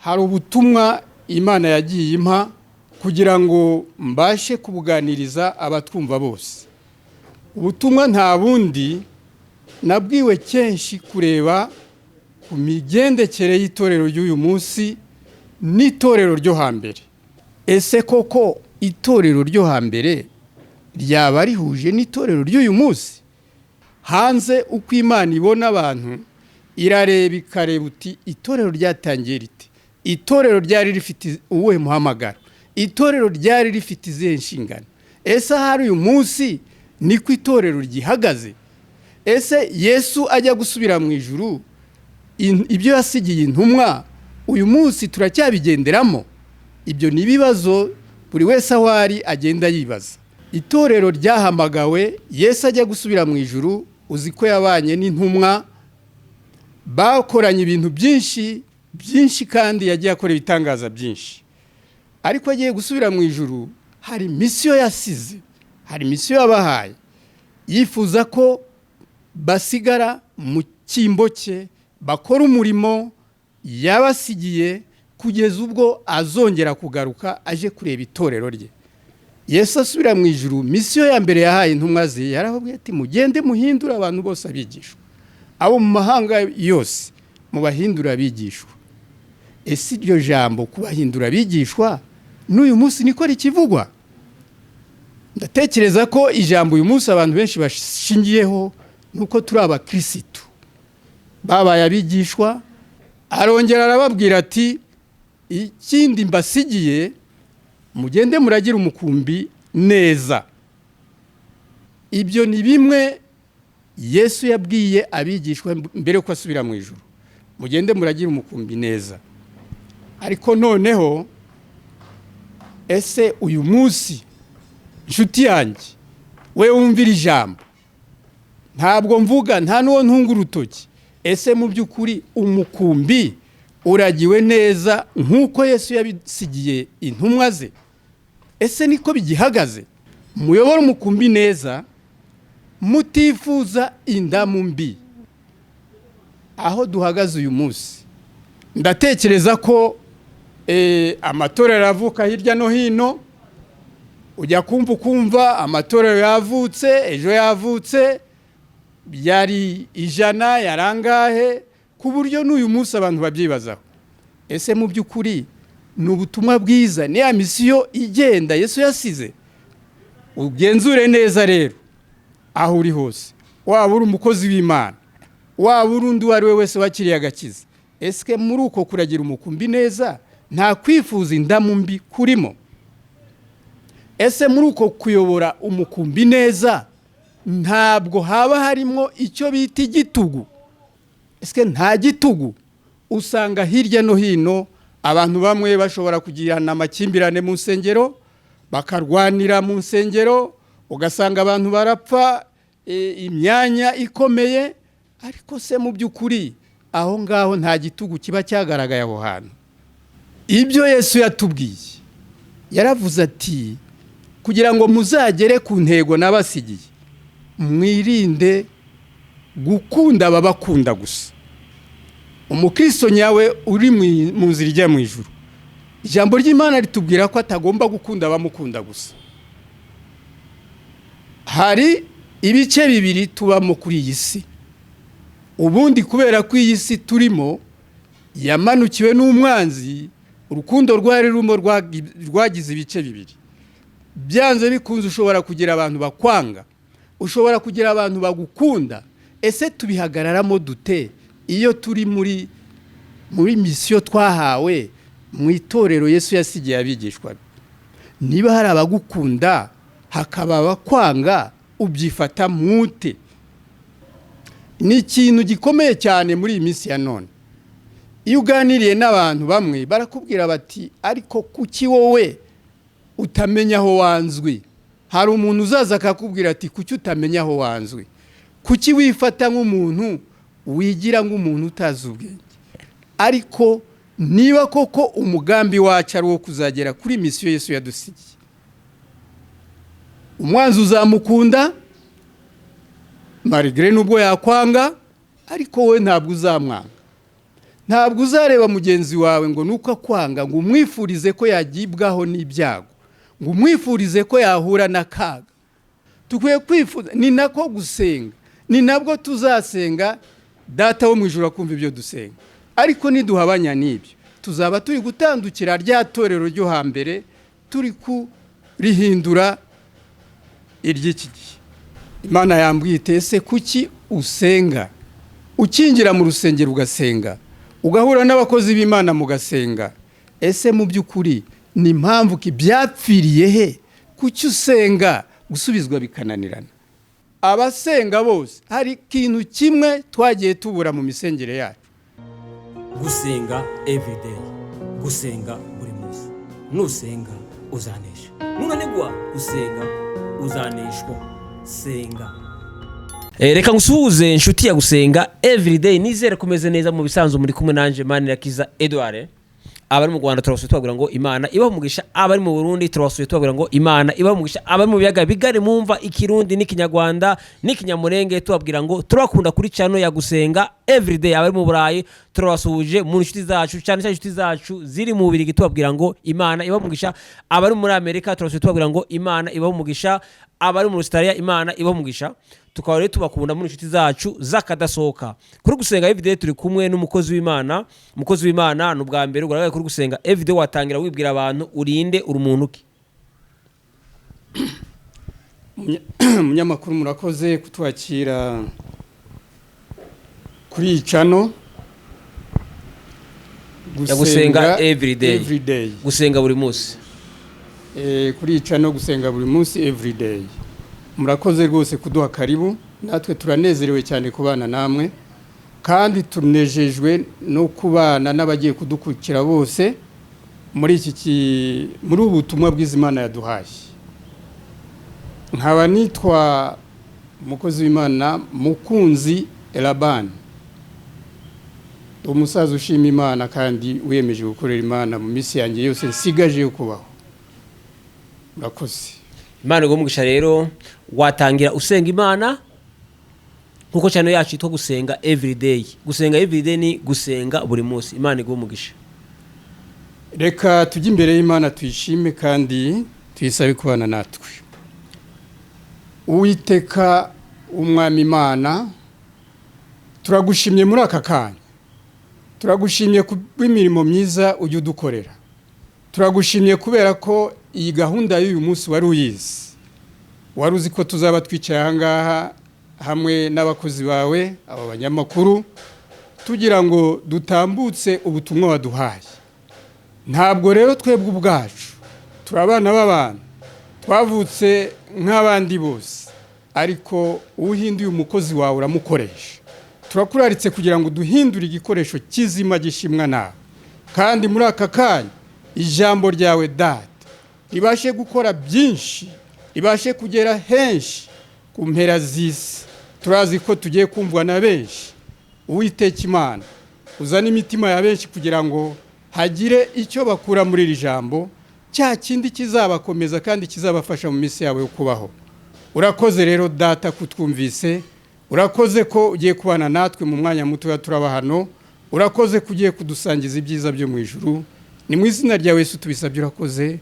hari ubutumwa Imana yagiye impa kugira ngo mbashe kubuganiriza abatwumva bose. Ubutumwa nta bundi nabwiwe kenshi kureba ku migendekere y'itorero ry'uyu munsi n'itorero ryo hambere. Ese koko itorero ryo hambere ryaba rihuje n'itorero ry'uyu munsi? Hanze uko Imana ibona abantu irareba ikareba uti itorero ryatangiye rite, itorero ryari rifite uwuhe muhamagaro, itorero ryari rifite izihe nshingano. Ese hari uyu munsi niko itorero ryihagaze? Ese Yesu ajya gusubira mu ijuru ibyo yasigiye intumwa uyu munsi turacyabigenderamo? Ibyo ni ibibazo buri wese aho ari agenda yibaza. Itorero ryahamagawe Yesu ajya gusubira mu ijuru, uzi ko yabanye n'intumwa, bakoranye ibintu byinshi kandi yagiye akora ibitangaza byinshi. Ariko agiye gusubira mu ijuru hari misiyo yasize, hari misiyo yabahaye. Yifuza ko basigara mu cyimbo cye, bakora umurimo yabasigiye kugeza ubwo azongera kugaruka aje kureba itorero rye. Yesu asubira mu ijuru, misiyo ya mbere yahaye intumwa ze yarababwiye ati mugende muhindura abantu bose abigishwa, abo mu mahanga yose mubahindura abigishwa. Ese iryo jambo kubahindura abigishwa n'uyu munsi niko rikivugwa? Ndatekereza ko ijambo uyu munsi abantu benshi bashingiyeho nuko turi abakirisitu babaye abigishwa. Arongera arababwira ati ikindi mbasigiye mugende muragira umukumbi neza. Ibyo ni bimwe Yesu yabwiye abigishwa mbere ko asubira mu ijuru, mugende muragira umukumbi neza. Ariko noneho ese uyu munsi nshuti yanjye, we wumvira ijambo, ntabwo mvuga nta n'uwo ntunga urutoki, ese mu by'ukuri umukumbi uragiwe neza nk'uko Yesu yabisigiye intumwa ze? Ese niko bigihagaze? Muyobora umukumbi neza mutifuza indamu mbi. Aho duhagaze uyu munsi ndatekereza ko amatorero avuka hirya no hino. Ujya kumva amatorero yavutse, ejo yavutse, byari 100 yarangahe, ku buryo n'uyu munsi abantu babyibazaho. Ese mu by'ukuri ni ubutumwa bwiza, ni ya misiyo igenda Yesu yasize? Ugenzure neza rero aho uri hose, waba uri umukozi w'Imana, waba uri undi uwo ari we wese wakiriye agakiza. Ese muri uko kuragira umukumbi neza nta kwifuza indamu mbi kurimo? Ese muri uko kuyobora umukumbi neza ntabwo haba harimo icyo bita igitugu? Ese nta gitugu? Usanga hirya no hino abantu bamwe bashobora kugirana amakimbirane mu nsengero, bakarwanira mu nsengero, ugasanga abantu barapfa imyanya ikomeye. Ariko se mu by'ukuri aho ngaho nta gitugu kiba cyagaragaye aho hantu? Ibyo Yesu yatubwiye, yaravuze ati kugira ngo muzagere ku ntego nabasigiye, mwirinde gukunda ababakunda gusa. Umukristo nyawe uri mu nzira ijya mu ijuru, ijambo ry'Imana ritubwira ko atagomba gukunda abamukunda gusa. Hari ibice bibiri tubamo kuri iyi si. Ubundi kubera ko iyi si turimo yamanukiwe n'umwanzi, urukundo rwari rumo rwagize ibice bibiri. Byanze bikunze ushobora kugira abantu bakwanga, ushobora kugira abantu bagukunda. Ese tubihagararamo dute iyo turi muri misiyo twahawe mu itorero Yesu yasigiye abigishwa? Niba hari abagukunda hakaba abakwanga, ubyifata mute? Ni ikintu gikomeye cyane muri iyi minsi ya none. Iyo uganiriye n'abantu bamwe barakubwira bati ariko kuki wowe utamenya aho wanzwe? Hari umuntu uzaza akakubwira ati kuki utamenya aho wanzwe? Kuki wifata nk'umuntu wigira nk'umuntu utazi ubwenge? Ariko niba koko umugambi wacu ari wo kuzagera kuri misiyo Yesu yadusigiye, umwanzi uzamukunda malgré nubwo yakwanga, ariko we ntabwo uzamwanga. ntabwo uzareba mugenzi wawe ngo nuko akwanga ngo umwifurize ko yagibwaho n'ibyago, ngo umwifurize ko yahura n'akaga. Tukwiye kwifuza, ni nako gusenga, ni nabwo tuzasenga data wo mu ijuru akumva ibyo dusenga. Ariko niduhabanya n'ibyo tuzaba turi gutandukira rya torero ryo hambere, turi kurihindura iry'iki gihe. Imana yambwiye ese kuki usenga, ukinjira mu rusengero ugasenga, ugahura n'abakozi b'Imana mugasenga, ese mu by'ukuri ni impamvu ki byapfiriye he? Kuki usenga gusubizwa bikananirana? Abasenga bose hari ikintu kimwe twagiye tubura mu misengere yacu: gusenga everyday, gusenga buri munsi. Nusenga uzanesha, nunanigwa gusenga uzaneshwa. Senga. Reka ngusuhuze inshuti ya gusenga everyday, nizere kumeze neza mu bisanzwe. Muri kumwe nanje Manirakiza Edouard. Abari mu Rwanda turabasuye tubabwira ngo Imana ibaho umugisha, abari mu Burundi turabasuye tubabwira ngo Imana ibaho umugisha, abari mu biyaga bigari mumva ikirundi n'ikinyarwanda n'ikinyamurenge tubabwira ngo turakunda kuri channel ya gusenga everyday. Abari mu Burayi turabasuhuje mu nshuti zacu, cyane inshuti zacu ziri mu Bubiligi tubabwira ngo Imana ibaho umugisha. Abari muri Amerika turabasuye tubabwira ngo Imana ibaho umugisha, abari mu Australia Imana ibaho umugisha. Tukaba rero tubakunda muri inshuti zacu zakadasohoka. Kuri gusenga everyday turi kumwe n'umukozi w'Imana. Umukozi w'Imana n'ubwa mbere ugaragaye kuri gusenga everyday, watangira wibwira abantu urinde uri umuntu ki? Munyamakuru murakoze kutwakira kuri channel gusenga everyday. Gusenga buri munsi. Kuri channel gusenga buri munsi everyday. Murakoze rwose kuduha karibu, natwe turanezerewe cyane kubana namwe, kandi tunejejwe no kubana n'abagiye kudukurikira bose muri ubu butumwa bw'Imana yaduhaye. Nkaba nitwa umukozi w'Imana Mukunzi Elaban, umusaza ushima Imana kandi wiyemeje gukorera Imana mu minsi yanjye yose nsigaje yo kubaho. Murakoze. Imana igumugisha rero, watangira usenga Imana nkuko cyane yacu itwa gusenga everyday. Gusenga everyday ni gusenga buri munsi. Imana igumugisha. Reka tujye imbere y'Imana tuyishime kandi tuyisabe kubana natwe. Uwiteka umwami Imana, turagushimye muri aka kanya, turagushimye kubw'imirimo myiza ujya udukorera, turagushimye kubera ko iyi gahunda y'uyu munsi wari uyizi, wari uzi ko tuzaba twicaye aha ngaha hamwe n'abakozi bawe aba banyamakuru tugira ngo dutambutse ubutumwa waduhaye. Ntabwo rero twebwe ubwacu turi abana b'abantu, twavutse nk'abandi bose, ariko uhinduye umukozi wawe uramukoresha. Turakuraritse kugira ngo duhindure igikoresho kizima gishimwa nawe, kandi muri aka kanya ijambo ryawe data ibashe gukora byinshi, ibashe kugera henshi ku mpera z'isi. Turazi ko tugiye kumvwa na benshi. Uwiteka Imana, uzana imitima ya benshi kugira ngo hagire icyo bakura muri iri jambo, cya kindi kizabakomeza kandi kizabafasha mu minsi yabo yo kubaho. Urakoze rero data kutwumvise, urakoze ko ugiye kubana natwe mu mwanya muto turaba hano, urakoze ko ugiye kudusangiza ibyiza byo mu ijuru. Ni mu izina rya Yesu tubisabye, urakoze.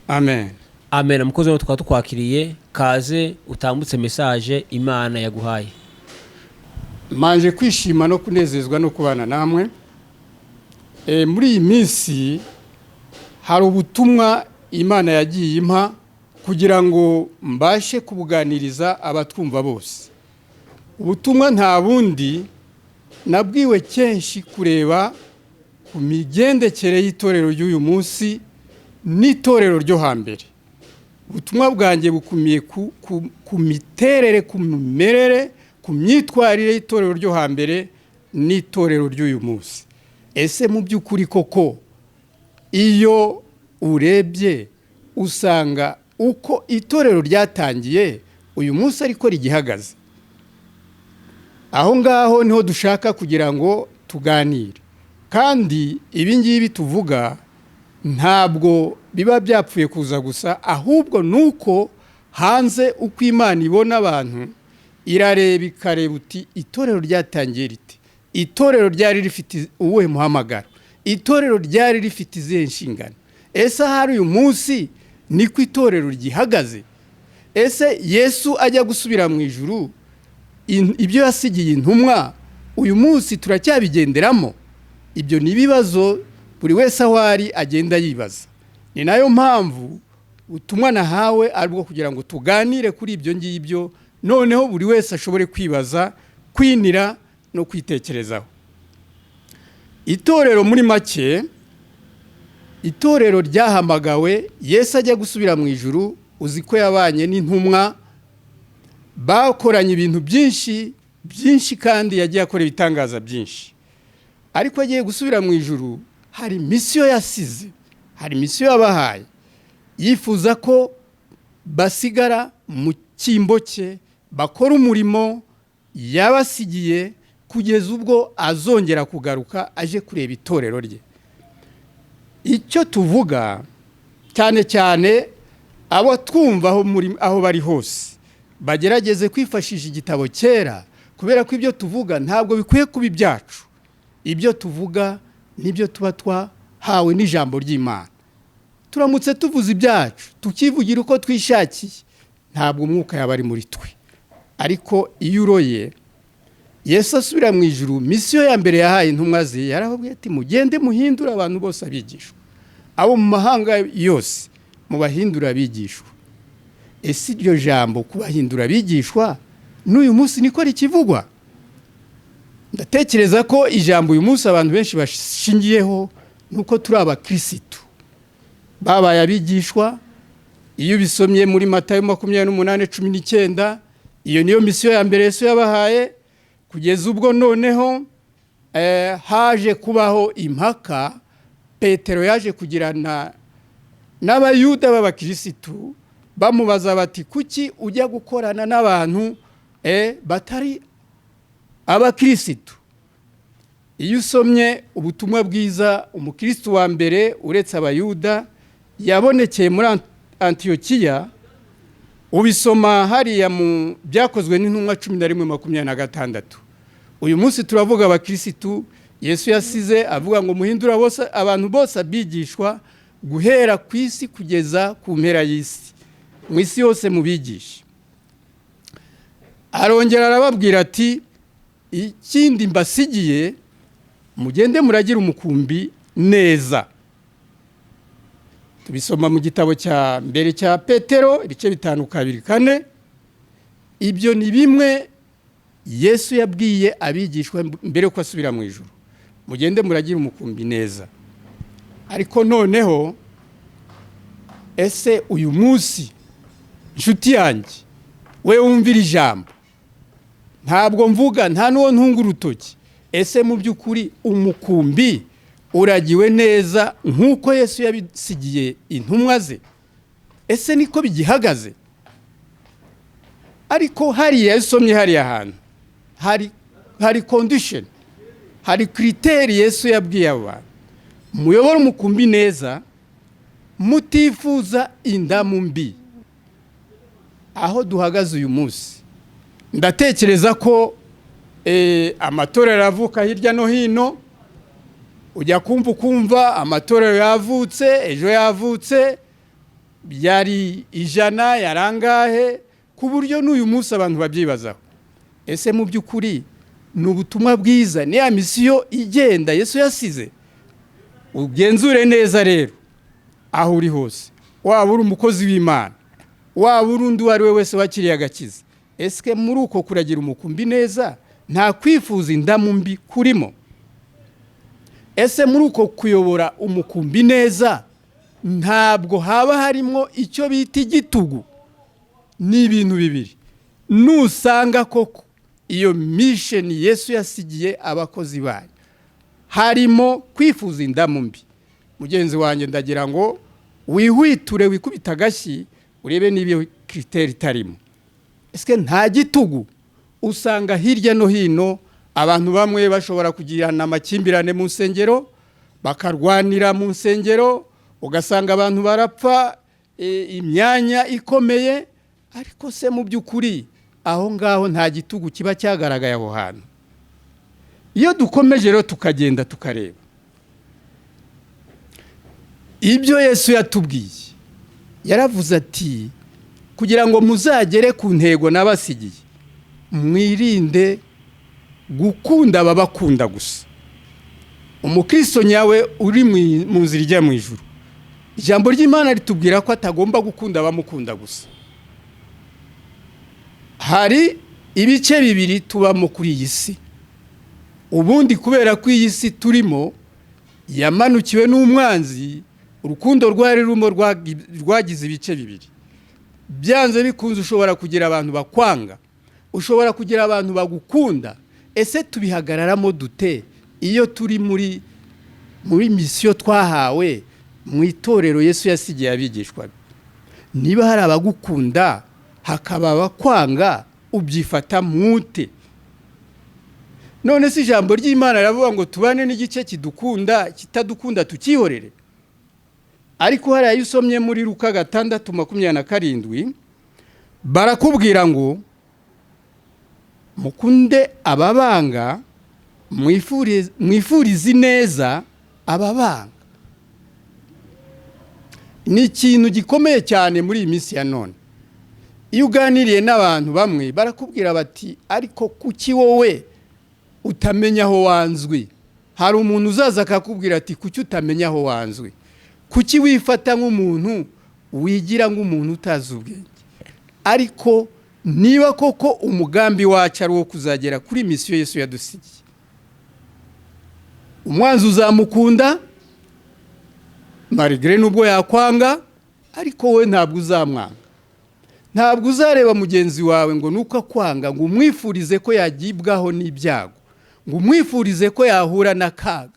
Amen. Amen. Mukozi tukaba tukwakiriye, kaze utambutse message Imana yaguhaye. Manje kwishima no kunezezwa no kubana namwe. Muri iyi minsi hari ubutumwa Imana yagiye impa kugira ngo mbashe kubuganiriza abatwumva bose. Ubutumwa nta bundi, nabwiwe kenshi kureba ku migendekere y'itorero ry'uyu munsi n'itorero ryo hambere. Ubutumwa bwanjye bukumiye ku miterere, ku mimerere, ku myitwarire y'itorero ryo hambere n'itorero ry'uyu munsi. Ese mu by'ukuri koko iyo urebye usanga uko itorero ryatangiye uyu munsi ariko rigihagaze? Aho ngaho niho dushaka kugira ngo tuganire, kandi ibi ngibi tuvuga ntabwo biba byapfuye kuza gusa, ahubwo nuko hanze uko Imana ibona abantu irareba ikareba uti itorero ryatangiye rite, itorero ryari rifite uwuhe muhamagaro, itorero ryari rifite izihe nshingano. Ese hari uyu munsi niko itorero ryihagaze? Ese Yesu ajya gusubira mu ijuru, ibyo yasigiye intumwa uyu munsi turacyabigenderamo? Ibyo ni ibibazo buri wese aho ari agenda yibaza. Ni nayo mpamvu ubutumwa nahawe ari bwo kugira ngo tuganire kuri ibyo ngibyo, noneho buri wese ashobore kwibaza, kwinira no kwitekerezaho. Itorero muri make, itorero ryahamagawe Yesu ajya gusubira mu ijuru. Uzi ko yabanye n'intumwa, bakoranye ibintu byinshi kandi yagiye akora ibitangaza byinshi. Ariko agiye gusubira mu ijuru, hari misiyo yasize, hari misiyo yabahaye. Yifuza ko basigara mu cyimbo cye, bakora umurimo yabasigiye kugeza ubwo azongera kugaruka aje kureba itorero rye. Icyo tuvuga cyane cyane abo twumva aho bari hose, bagerageze kwifashisha igitabo cyera, kubera ko ibyo tuvuga ntabwo bikwiye kuba ibyacu. Ibyo tuvuga nibyo tuba twahawe n'ijambo ry'Imana. Turamutse tuvuze ibyacu, tukivugira uko twishakiye, ntabwo umwuka yaba ari muri twe. Ariko iyo uroye Yesu asubira mu ijuru, misiyo ya mbere yahaye intumwa ze yarababwiye ati mugende muhindura abantu bose abigishwa, abo mu mahanga yose mubahindura abigishwa. Ese iryo jambo kubahindura abigishwa n'uyu munsi niko rikivugwa? Ndatekereza ko ijambo uyu munsi abantu benshi bashingiyeho nuko turi abakirisitu babaye abigishwa. Iyo bisomye muri Matayo 28:19, iyo niyo misiyo ya mbere Yesu yabahaye, kugeza ubwo noneho haje kubaho impaka. Petero yaje kugirana n'abayuda b'abakirisitu, bamubaza bati kuki ujya gukorana n'abantu batari abakirisitu? Iyo usomye ubutumwa bwiza, umukirisitu wa mbere uretse abayuda yabonekeye muri Antiyokiya, ubisoma hariya mu byakozwe n'intumwa 11:26. Uyu munsi turavuga abakirisitu Yesu yasize avuga ngo muhindura bose abantu bose abigishwa, guhera ku isi kugeza ku mpera y'isi, mu isi yose mubigisha. Arongera arababwira ati ikindi mbasigiye, mugende muragira umukumbi neza. Tubisoma mu gitabo cya mbere cya Petero ibice 5:2-4. Ibyo ni bimwe Yesu yabwiye abigishwa mbere ko asubira mu ijuru, mugende muragira umukumbi neza. Ariko noneho ese uyu munsi nshuti yanjye, we wumvira ijambo, ntabwo mvuga nta nuwo ntunga urutoki, ese mu by'ukuri umukumbi uragiwe neza nk'uko Yesu yabisigiye intumwa ze? Ese niko bigihagaze? Ariko hariya yasomye hariya ahantu hari condition, hari kriteri Yesu yabwiye abantu, muyobora umukumbi neza mutifuza indamu mbi. Aho duhagaze uyu munsi, ndatekereza ko amatorero avuka hirya no hino. Ujya kumva amatorero yavutse, ejo yavutse, yari 100, yarangahe, ku buryo n'uyu munsi abantu babyibazaho. Ese mu by'ukuri ni ubutumwa bwiza, ni ya misiyo igenda Yesu yasize? Ugenzure neza rero aho uri hose, waba uri umukozi w'Imana, waba uri undi uwo ari we wese wakiriye agakiza. Ese muri uko kuragira umukumbi neza nta kwifuza indamu mbi kurimo? Ese muri uko kuyobora umukumbi neza ntabwo haba harimo icyo bita igitugu? Ni ibintu bibiri. Nusanga koko iyo mission Yesu yasigiye abakozi bayo harimo kwifuza indamu mbi, mugenzi wanjye ndagira ngo wihwiture, wikubita agashyi, urebe niba kriteri tarimo. Ese nta gitugu? Usanga hirya no hino abantu bamwe bashobora kugirana amakimbirane mu nsengero, bakarwanira mu nsengero, ugasanga abantu barapfa imyanya ikomeye. Ariko se mu by'ukuri aho ngaho nta gitugu kiba cyagaragaye aho hantu? iyo dukomeje rero tukagenda tukareba ibyo Yesu yatubwiye, yaravuze ati kugira ngo muzagere ku ntego nabasigiye mwirinde gukunda ababakunda gusa. Umukristo nyawe uri mu nzira ijya mu ijuru, ijambo ry'Imana ritubwira ko atagomba gukunda abamukunda gusa. Hari ibice bibiri tubamo kuri iyi si. Ubundi kubera ko iyi si turimo yamanukiwe n'umwanzi, urukundo rwari rumo rwagize ibice bibiri. Byanze bikunze ushobora kugira abantu bakwanga, ushobora kugira abantu bagukunda. Ese tubihagararamo dute iyo turi muri misiyo twahawe mu itorero Yesu yasigiye abigishwa? Niba hari abagukunda hakaba abakwanga, ubyifata mute? None si ijambo ry'Imana riravuga ngo tubane n'igice kidukunda, kitadukunda tukihorere? Ariko hariya iyo usomye muri Luka 6:27 barakubwira ngo mukunde ababanga, mwifurize neza ababanga. Ni ikintu gikomeye cyane muri iyi minsi ya none. Iyo uganiriye n'abantu bamwe barakubwira bati ariko kuki wowe utamenya aho wanzwe? Hari umuntu uzaza akakubwira ati kuki utamenya aho wanzwe? Kuki wifata nk'umuntu wigira nk'umuntu utazi ubwenge? Ariko niba koko umugambi wacu ari wo kuzagera kuri misiyo Yesu yadusigiye, umwanzi uzamukunda malgré nubwo yakwanga, ariko we ntabwo uzamwanga. Ntabwo uzareba mugenzi wawe ngo nuko akwanga ngo umwifurize ko yagibwaho n'ibyago, ngo umwifurize ko yahura n'akaga.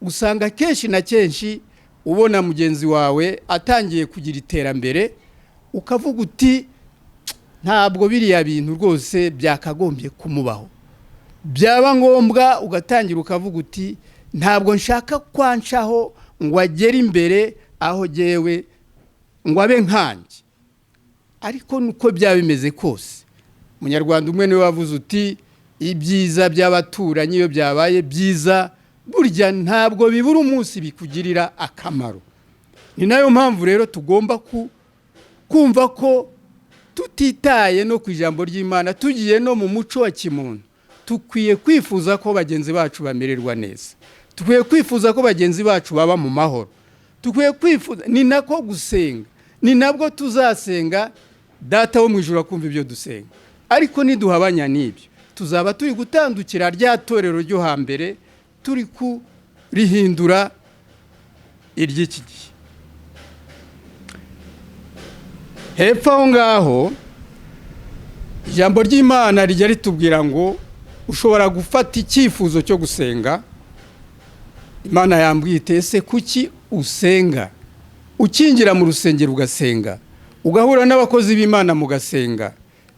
Usanga kenshi na kenshi ubona mugenzi wawe atangiye kugira iterambere, ukavuga uti ntabwo biriya bintu rwose byakagombye kumubaho. Byaba ngombwa ugatangira ukavuga uti ntabwo nshaka kwanshaho ngo agere imbere aho jewe ngo abe nkanjye. Ariko nuko byaba bimeze kose, Munyarwanda umwe niwe wavuze uti ibyiza by'abaturanyi iyo byabaye byiza burya ntabwo bibura umunsi bikugirira akamaro. Ni nayo mpamvu rero tugomba kumva ko tutitaye no ku ijambo ry'Imana, tugiye no mu muco wa kimuntu, tukwiye kwifuza ko bagenzi bacu bamererwa neza, tukwiye kwifuza ko bagenzi bacu baba mu mahoro, tukwiye kwifuza. Ni nako gusenga, ni nabwo tuzasenga Data wo mu ijuru akumva ibyo dusenga. Ariko niduhabanya n'ibyo tuzaba turi gutandukira rya torero ryo hambere, turi kurihindura iry'iki gihe. Hepfo aho ngaho ijambo ry'Imana rijya ritubwira ngo ushobora gufata icyifuzo cyo gusenga. Imana yambwite ese kuki usenga? Ukinjira mu rusengero ugasenga, ugahura n'abakozi b'Imana mugasenga,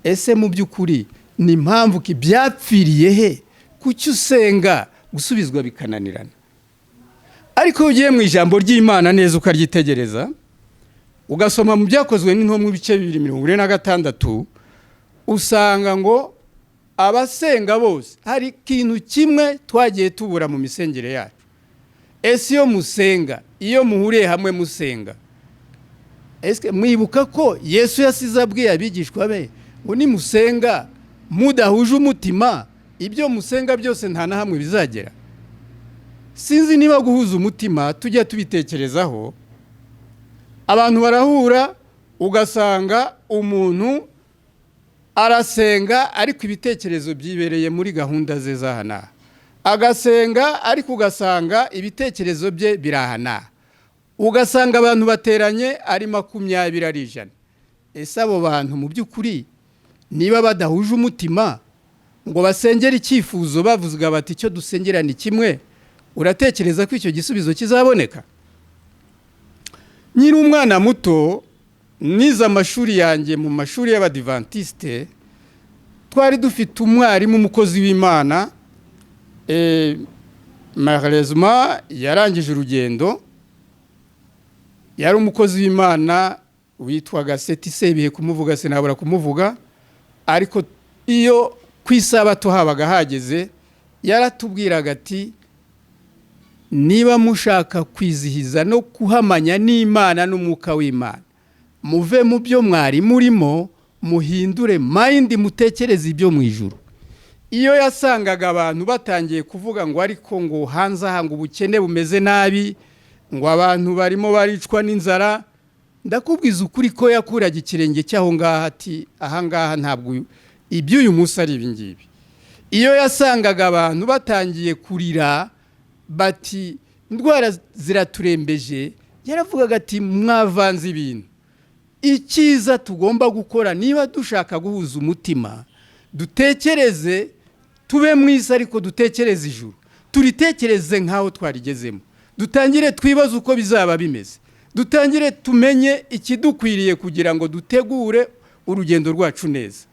ese mu by'ukuri ni impamvu ki byapfiriye he? Kuki usenga gusubizwa bikananirana? Ariko ugiye mu ijambo ry'Imana neza ukaryitegereza, ugasoma mu byakozwe n'intumwa ibice 246, usanga ngo abasenga bose hari ikintu kimwe twagiye tubura mu misengere yacu. Ese iyo musenga, iyo muhuriye hamwe musenga, ese mwibuka ko Yesu yasize abwiye abigishwa be ngo nimusenga mudahuje umutima, ibyo musenga byose nta na hamwe bizagera? Sinzi niba guhuza umutima tujya tubitekerezaho. Abantu barahura ugasanga umuntu arasenga ariko ibitekerezo byibereye muri gahunda ze zahana, agasenga ariko ugasanga ibitekerezo bye birahana, ugasanga abantu bateranye ari 20 ari 100. Ese abo bantu mu by'ukuri niba badahuje umutima ngo basengera icyifuzo bavuga bati icyo dusengera ni kimwe, uratekereza ko icyo gisubizo kizaboneka? Nyiri umwana muto niza amashuri yanjye mu mashuri y'Abadiventiste, twari dufite umwarimu umukozi w'Imana, malheureusement yarangije urugendo. Yari umukozi w'Imana witwaga Setisebihe, kumuvuga sinabura kumuvuga, ariko iyo kwisabato habaga hageze yaratubwiraga ati niba mushaka kwizihiza no kuhamanya n'Imana n'umwuka w'Imana, muve mu byo mwari murimo, muhindure mind, mutekereze ibyo mu ijuru. Iyo yasangaga abantu batangiye kuvuga ngo ariko ngo hanze aha ngo ubukene bumeze nabi, ngo abantu barimo baricwa n'inzara, ndakubwiza ukuri ko yakuraga ikirenge cyaho ngaha ati aha ngaha ntabwo iby'uyu munsi ari ibingibi. Iyo yasangaga abantu batangiye kurira bati indwara ziraturembeje, yaravugaga ati mwavanze ibintu. Icyiza tugomba gukora niba dushaka guhuza umutima, dutekereze, tube mu isi ariko dutekereze ijuru, turitekereze nk'aho twarigezemo, dutangire twibaze uko bizaba bimeze, dutangire tumenye ikidukwiriye kugira ngo dutegure urugendo rwacu neza.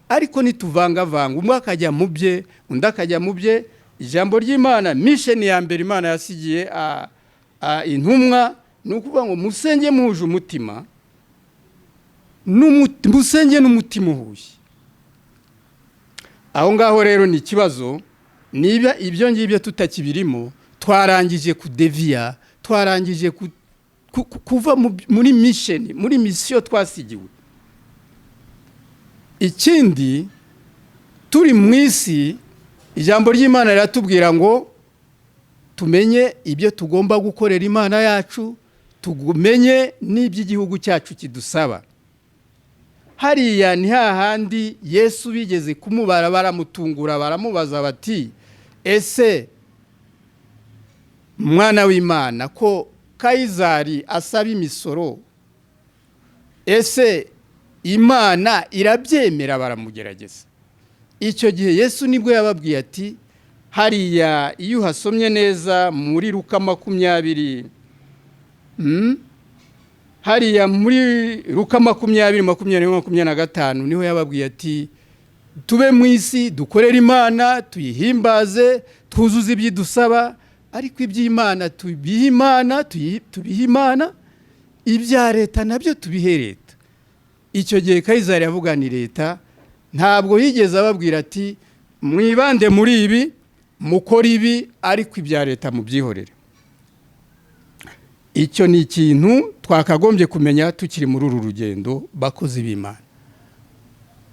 Ariko nituvangavanga, umwe akajya mu bye undi akajya mu bye, ijambo ry'Imana mission ya mbere Imana yasigiye intumwa ni ukuvuga ngo musenge muhuje umutima, musenge n'umutima uhuye. Aho ngaho rero ni ikibazo, niba ibyo ngibyo tutakibirimo, twarangije kudeviya, twarangije kuva muri mission, muri mission twasigiwe. Ikindi, turi mu isi, ijambo ry'Imana riratubwira ngo tumenye ibyo tugomba gukorera Imana yacu, tumenye n'iby'igihugu cyacu kidusaba. Hariya ni hahandi Yesu bigeze kumubara, baramutungura, baramubaza bati ese mwana w'Imana ko Kayizari asaba imisoro, ese Imana irabyemera? Baramugerageza. Icyo gihe Yesu nibwo yababwiye ati hariya iyo uhasomye neza muri Luka 20, hariya muri Luka 20:20-25 niho yababwiye ati tube mu isi dukorera Imana, tuyihimbaze, twuzuze ibyidusaba, ariko iby'Imana tubihe Imana, tubihe Imana, ibya leta nabyo tubihe leta. Icyo gihe Kayizari yavuga ni leta, ntabwo yigeze ababwira ati mwibande muri ibi, mukora ibi, ariko ibya leta mubyihorere. Icyo ni ikintu twakagombye kumenya tukiri muri uru rugendo, bakozi b'Imana.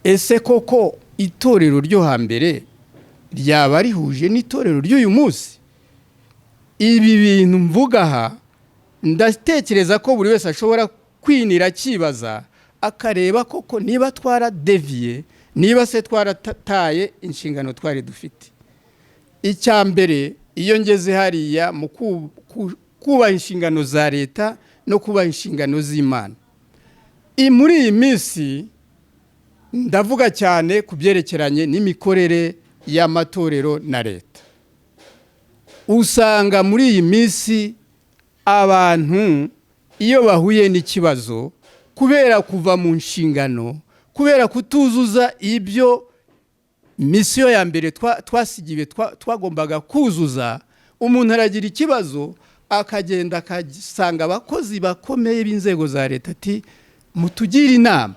Ese koko itorero ryo hambere ryaba rihuje n'itorero ry'uyu munsi? Ibi bintu mvuga aha, ndatekereza ko buri wese ashobora kwinira kibaza, akareba koko niba twaradeviye, niba se twarataye inshingano twari dufite. Icya mbere, iyo ngeze hariya mu kubaha inshingano za leta no kubaha inshingano z'Imana, muri iyi minsi ndavuga cyane ku byerekeranye n'imikorere y'amatorero na leta. Usanga muri iyi minsi abantu iyo bahuye n'ikibazo, kubera kuva mu nshingano, kubera kutuzuza ibyo misiyo ya mbere twasigiwe twagombaga kuzuza, umuntu aragira ikibazo akagenda akasanga abakozi bakomeye b'inzego za leta ati mutugire inama.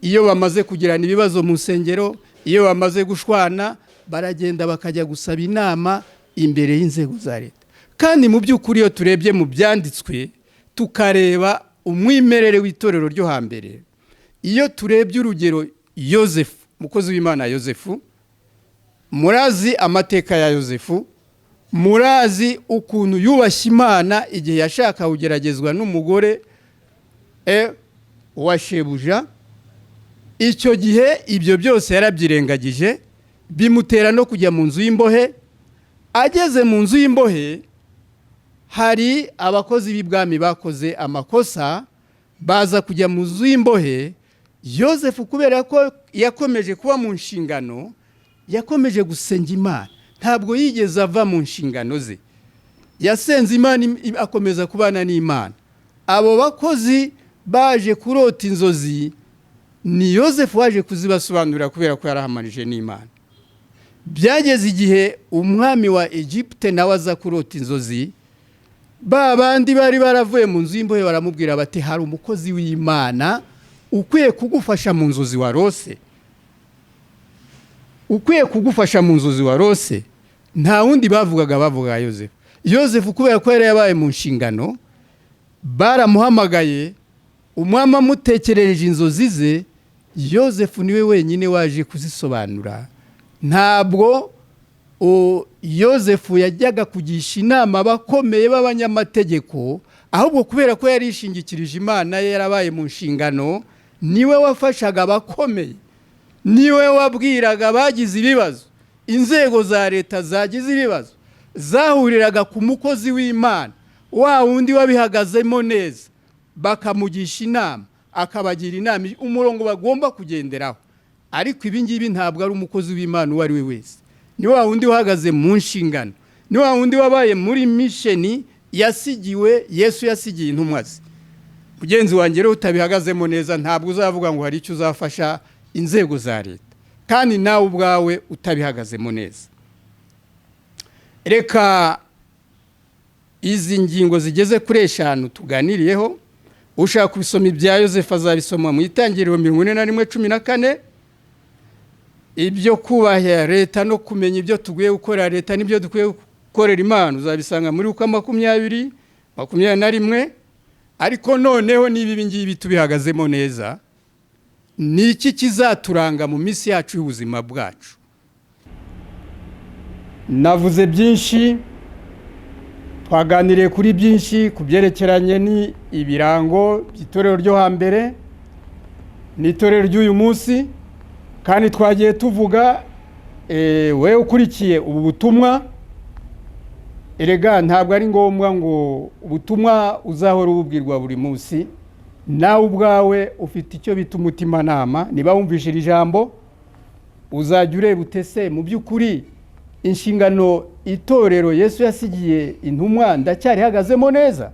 Iyo bamaze kugirana ibibazo mu nsengero, iyo bamaze gushwana, baragenda bakajya gusaba inama imbere y'inzego za leta. Kandi mu by'ukuri iyo turebye mu byanditswe tukareba umwimerere w'itorero ryo hambere, iyo turebye urugero Yosefu, mukozi w'Imana Yosefu, murazi amateka ya Yosefu, murazi ukuntu yubashye Imana igihe yashaka kugeragezwa n'umugore wa shebuja. Icyo gihe ibyo byose yarabyirengagije, bimutera no kujya mu nzu y'imbohe. Ageze mu nzu y'imbohe, hari abakozi b'ibwami bakoze amakosa, baza kujya mu nzu y'imbohe. Yosefu kubera ko yakomeje kuba mu nshingano, yakomeje gusenga Imana, ntabwo yigeze ava mu nshingano ze, yasenze Imana, akomeza kubana n'Imana. Abo bakozi baje kurota inzozi, ni Yosefu waje kuzibasobanurira kubera ko yarahamanije n'Imana. Byageze igihe umwami wa Egypte nawe aza kurota inzozi, babandi bari baravuye mu nzu y'imbohe baramubwira bati hari umukozi w'Imana ukwiye kugufasha mu nzozi warose, ukwiye kugufasha mu nzozi warose. nta wundi bavuga Yosefu. Yosefu kubera ko yari yabaye mu nshingano, baramuhamagaye, umwami amutekerereje inzozi ze, Yosefu niwe wenyine waje kuzisobanura. Ntabwo Yosefu yajyaga kugisha inama abakomeye b'abanyamategeko, ahubwo kubera ko yari ishingikirije Imana, yarabaye mu nshingano, niwe wafashaga abakomeye, niwe wabwiraga bagize ibibazo. Inzego za leta zagize ibibazo zahuriraga ku mukozi w'Imana, wa wundi wabihagazemo neza, bakamugisha inama, akabagira inama umurongo bagomba kugenderaho. Ariko ibi ngibi ntabwo ari umukozi w'Imana uwo ari we wese, ni wa wundi uhagaze mu nshingano, ni wa wundi wabaye muri misheni yasigiwe, Yesu yasigiye intumwa ze. Mugenzi wanjye rero utabihagazemo neza, ntabwo uzavuga ngo hari icyo uzafasha inzego za leta, kandi nawe ubwawe utabihagazemo neza. Reka izi ngingo zigeze kuri 5 tuganiriyeho. Ushaka kubisoma ibya Yosefu azabisoma mu Itangiriro 41:14. Ibyo kubaha leta no kumenya ibyo tuguye gukorera leta n'ibyo dukwiye gukorera Imana uzabisanga muri Luka 20:21. Ariko noneho nibi ngibi tubihagazemo neza, niki kizaturanga mu minsi yacu y'ubuzima bwacu? Navuze byinshi, twaganiriye kuri byinshi kubyerekeranye ni ibirango by'itorero ryo hambere n'itorero ry'uyu munsi, kandi twagiye tuvuga we ukurikiye ubu butumwa, erega ntabwo ari ngombwa ngo ubutumwa uzahora ububwirwa buri munsi. Nawe ubwawe ufite icyo bita umutima nama, niba wumvishe ijambo uzajya ureba utese mu by'ukuri inshingano itorero Yesu yasigiye intumwa ndacyari hagazemo neza.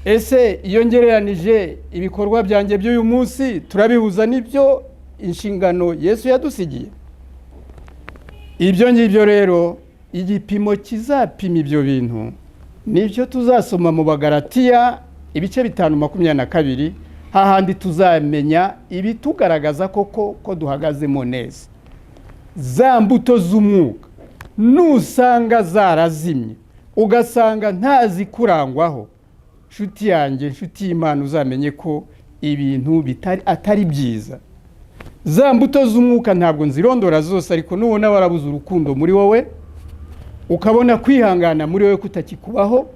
Ese iyo ngereranije ibikorwa byanjye by'uyu munsi turabihuza n'ibyo inshingano Yesu yadusigiye? Ibyo ngibyo rero igipimo kizapima ibyo bintu nibyo tuzasoma mu Bagalatiya ibice 5:22, hahandi tuzamenya ibitugaragaza ko duhagazemo neza. Za mbuto z'umwuka nusanga zarazimye, ugasanga ntazi kurangwaho, nshuti yanjye, nshuti y'Imana, uzamenye ko ibintu atari byiza. Za mbuto z'umwuka ntabwo nzirondora zose, ariko nubona warabuze urukundo muri wowe, ukabona kwihangana muri wowe kutakikubaho,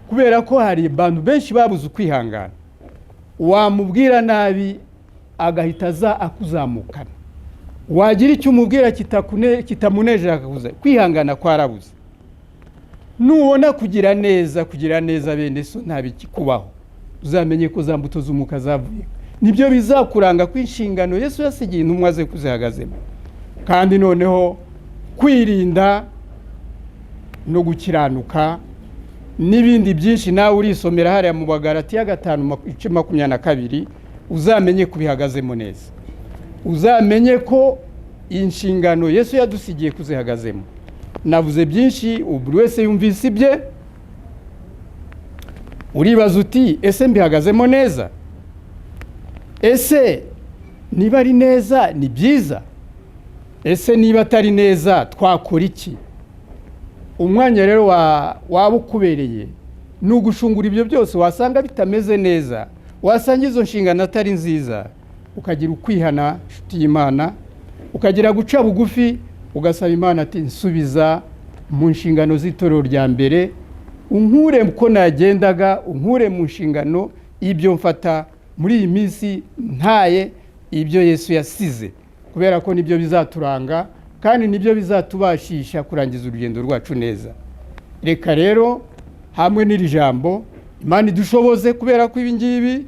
kubera ko hari abantu benshi babuze ukwihangana, wamubwira nabi agahita za akuzamukana, wagira icyo umubwira kitamunejeje akakuza, kwihangana kwarabuze. Nubona kugira neza bene so ntabikikubaho, uzamenye ko za mbuto z'umwuka zavuye. Nibyo bizakuranga kw'inshingano Yesu yasigiye intumwa ze kuzihagazemo. Kandi noneho kwirinda no gukiranuka n'ibindi byinshi nawe urisomera hariya mu Bagalatiya 5:22, uzamenye kubihagazemo neza. Uzamenye ko inshingano Yesu yadusigiye kuzihagazemo. Navuze byinshi, buri wese yumvise ibye. Uribaza uti ese mbihagazemo neza? Ese niba ari neza ni byiza? Ese niba atari neza twakora iki? Umwanya rero waba ukubereye nugushungura ibyo byose, wasanga bitameze neza, wasanga izo nshingano atari nziza, ukagira ukwihana, nshuti y'Imana, ukagira guca bugufi, ugasaba Imana ati nsubiza mu nshingano z'itorero rya mbere, unkure uko nagendaga, unkure mu nshingano ibyo mfata muri iyi minsi ntaye ibyo Yesu yasize, kubera ko nibyo bizaturanga kandi nibyo bizatubashisha kurangiza urugendo rwacu neza. Reka rero hamwe n'iri jambo Imana idushoboze, kubera ko ibi ngibi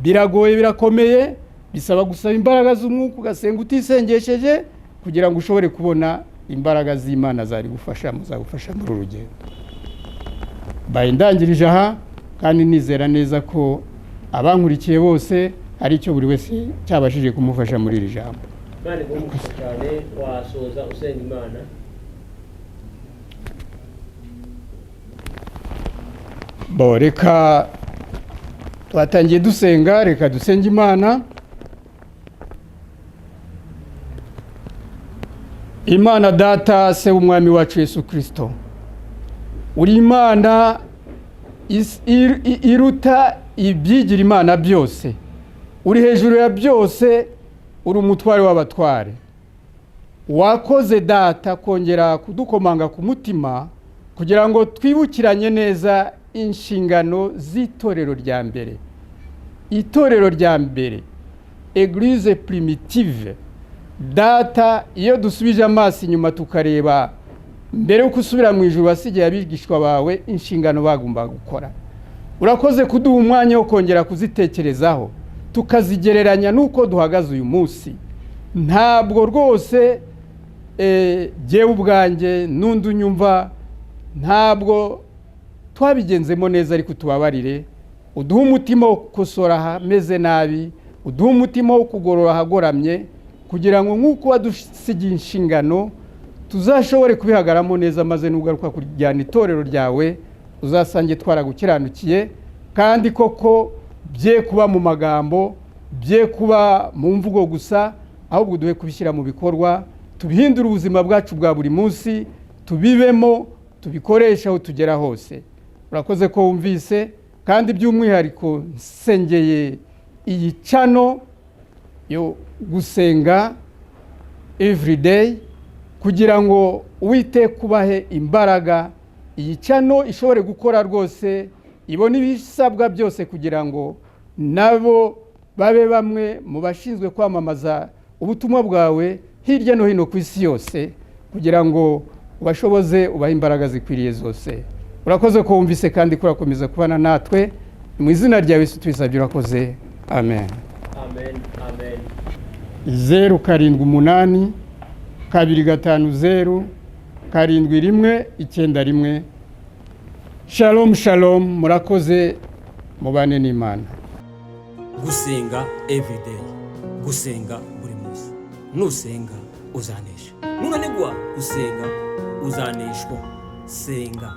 biragoye, birakomeye, bisaba gusaba imbaraga z'umwuka, ugasenga utisengesheje kugira ngo ushobore kubona imbaraga z'Imana zari gufasha muzagufasha muri urugendo. Ndangirije aha, kandi nizera neza ko abankurikiye bose ari cyo buri wese cyabashije kumufasha muri iri jambo. Mane gumugisha cyane, wasoza usenga Imana. Reka twatangiye dusenga, reka dusenge Imana. Imana data se w'umwami wacu Yesu Kristo, uri Imana iruta ibyigira Imana byose, uri hejuru ya byose, uri umutware w'abatware. Wakoze data kongera kudukomanga ku mutima kugira ngo twibukiranye neza inshingano z'itorero rya mbere. Itorero rya mbere, Eglise primitive. Data, iyo dusubije amaso inyuma tukareba mbere yo gusubira mu ijuru wasigiye abigishwa bawe inshingano bagomba gukora. Urakoze kuduha umwanya wo kongera kuzitekerezaho tukazigereranya nuko duhagaze uyu munsi. Ntabwo rwose jyewe ubwanjye n'undi unyumva ntabwo twabigenzemo neza, ariko tubabarire, uduha umutima wo gukosora hameze nabi, uduha umutima wo kugorora ahagoramye, kugira ngo nk'uko wadusigiye inshingano tuzashobore kubihagaramo neza, maze n'ugaruka kujyana itorero ryawe uzasange twaragukiranukiye, kandi koko bye kuba mu magambo, bye kuba mu mvugo gusa, ahubwo duhe kubishyira mu bikorwa, tubihindure ubuzima bwacu bwa buri munsi, tubibemo, tubikoresha aho tugera hose. Urakoze ko wumvise, kandi by'umwihariko nsengeye iyi cano yo gusenga everyday, kugira ngo Uwiteka kubahe imbaraga, iyi cano ishobore gukora rwose, ibone ibisabwa byose kugira ngo nabo babe bamwe mu bashinzwe kwamamaza ubutumwa bwawe hirya no hino ku isi yose, kugira ngo ubashoboze, ubahe imbaraga zikwiriye zose. Urakoze ko wumvise kandi kurakomeza kubana natwe, mu izina rya Yesu twisabye, urakoze. Amen. Amen. Amen. 078 250 7191. Shalom shalom, murakoze, mubane n'Imana. Gusenga everyday, gusenga buri munsi. Nusenga uzanesha, nunanigwa gusenga uzaneshwa. Senga.